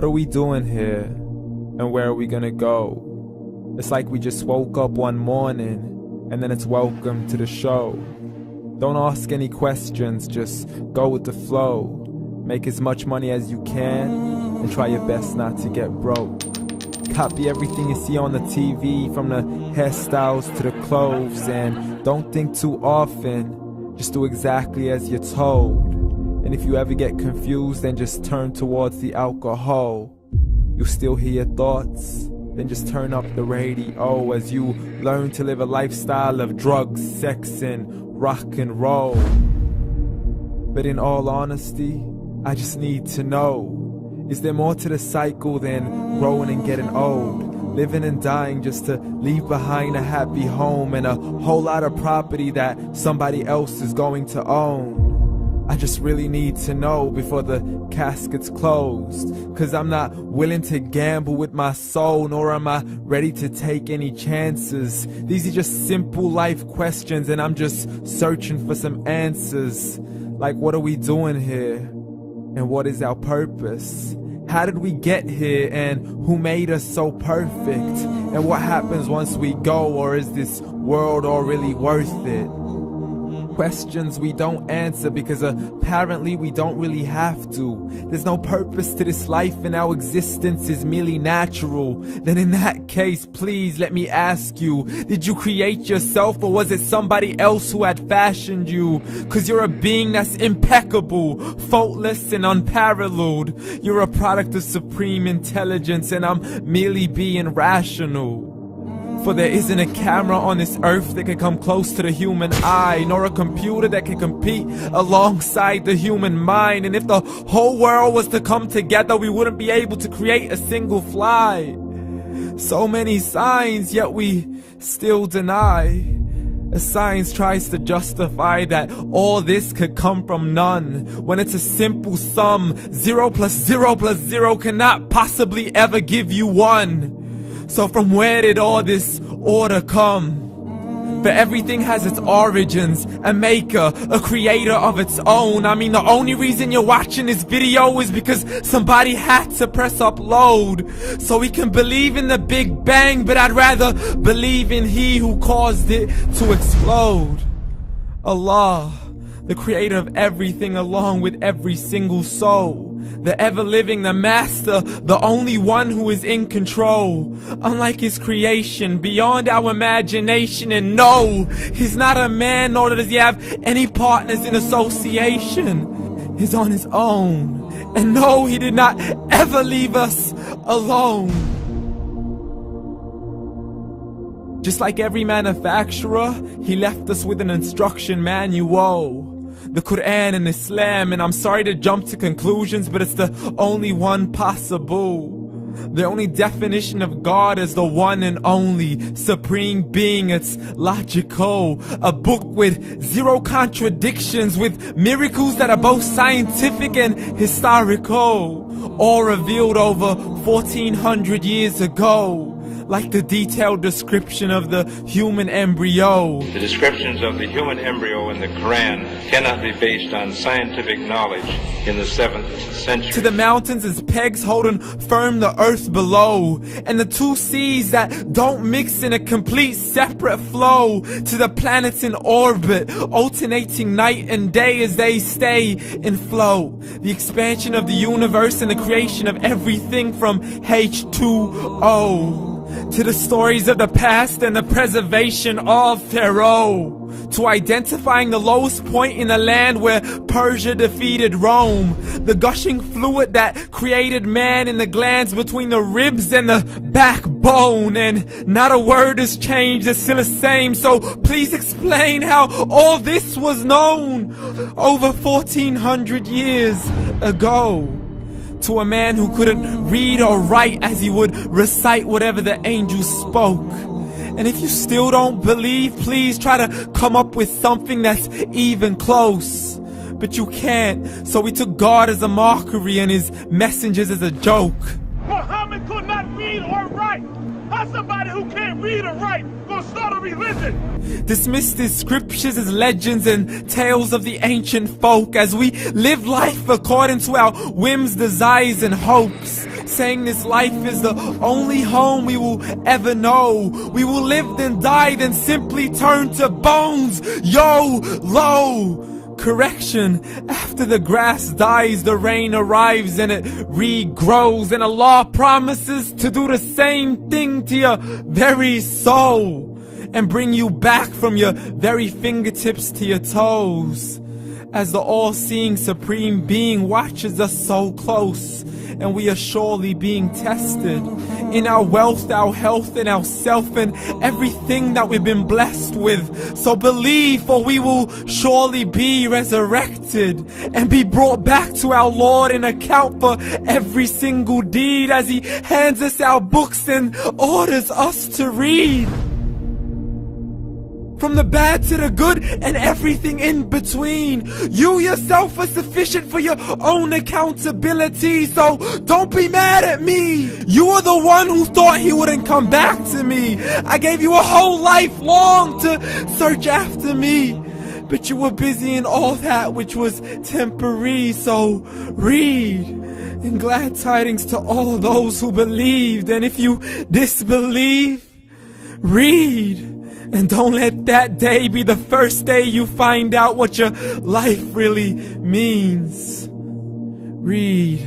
What are we doing here? And where are we gonna go? It's like we just woke up one morning and then it's welcome to the show. Don't ask any questions, just go with the flow. Make as much money as you can and try your best not to get broke. Copy everything you see on the TV, from the hairstyles to the clothes, and don't think too often, just do exactly as you're told. And if you ever get confused, then just turn towards the alcohol. You'll still hear your thoughts, then just turn up the radio as you learn to live a lifestyle of drugs, sex, and rock and roll. But in all honesty, I just need to know, is there more to the cycle than growing and getting old? Living and dying just to leave behind a happy home and a whole lot of property that somebody else is going to own. I just really need to know before the casket's closed, 'cause I'm not willing to gamble with my soul, nor am I ready to take any chances. These are just simple life questions and I'm just searching for some answers. Like, what are we doing here? And what is our purpose? How did we get here, and who made us so perfect? And what happens once we go, or is this world all really worth it? Questions we don't answer because apparently we don't really have to. There's no purpose to this life and our existence is merely natural. Then in that case, please let me ask you, did you create yourself, or was it somebody else who had fashioned you? 'Cause you're a being that's impeccable, faultless and unparalleled. You're a product of supreme intelligence and I'm merely being rational. For there isn't a camera on this earth that can come close to the human eye, nor a computer that can compete alongside the human mind. And if the whole world was to come together, we wouldn't be able to create a single fly. So many signs, yet we still deny. As science tries to justify that all this could come from none, when it's a simple sum. 0 plus 0 plus 0 cannot possibly ever give you 1. So from where did all this order come? For everything has its origins, a maker, a creator of its own. I mean, the only reason you're watching this video is because somebody had to press upload. So we can believe in the Big Bang, but I'd rather believe in He who caused it to explode. Allah, the creator of everything along with every single soul. The ever-living, the master, the only one who is in control. Unlike his creation, beyond our imagination. And no, he's not a man, nor does he have any partners in association. He's on his own. And no, he did not ever leave us alone. Just like every manufacturer, he left us with an instruction manual. The Quran and Islam, and I'm sorry to jump to conclusions, but it's the only one possible. The only definition of God is the one and only supreme being. It's logical, a book with 0 contradictions, with miracles that are both scientific and historical, all revealed over 1400 years ago. Like the detailed description of the human embryo. The descriptions of the human embryo in the Quran cannot be based on scientific knowledge in the 7th century. To the mountains as pegs holding firm the earth below, and the 2 seas that don't mix in a complete separate flow. To the planets in orbit, alternating night and day as they stay in flow. The expansion of the universe and the creation of everything from H2O. To the stories of the past and the preservation of Pharaoh. To identifying the lowest point in the land where Persia defeated Rome. The gushing fluid that created man in the glands between the ribs and the backbone. And not a word has changed, it's still the same. So please explain how all this was known over 1400 years ago. To a man who couldn't read or write, as he would recite whatever the angels spoke. And if you still don't believe, please try to come up with something that's even close. But you can't, so we took God as a mockery and his messengers as a joke. Muhammad could not read or write. How's somebody who can't read or write gonna start a religion? Dismissed his scriptures as legends and tales of the ancient folk, as we live life according to our whims, desires, and hopes. saying this life is the only home we will ever know. We will live then die, then simply turn to bones. YOLO! Correction, after the grass dies, the rain arrives and it regrows, and Allah promises to do the same thing to your very soul and bring you back from your very fingertips to your toes, as the all-seeing supreme being watches us so close, and we are surely being tested in our wealth, our health, and our self, and everything that we've been blessed with. So believe, for we will surely be resurrected and be brought back to our Lord and account for every single deed, as He hands us our books and orders us to read. From the bad to the good and everything in between. You yourself are sufficient for your own accountability, so don't be mad at me. You are the one who thought He wouldn't come back to me. I gave you a whole life long to search after me, but you were busy in all that which was temporary. So read, and glad tidings to all those who believed. And if you disbelieve, read. And don't let that day be the first day you find out what your life really means. Read.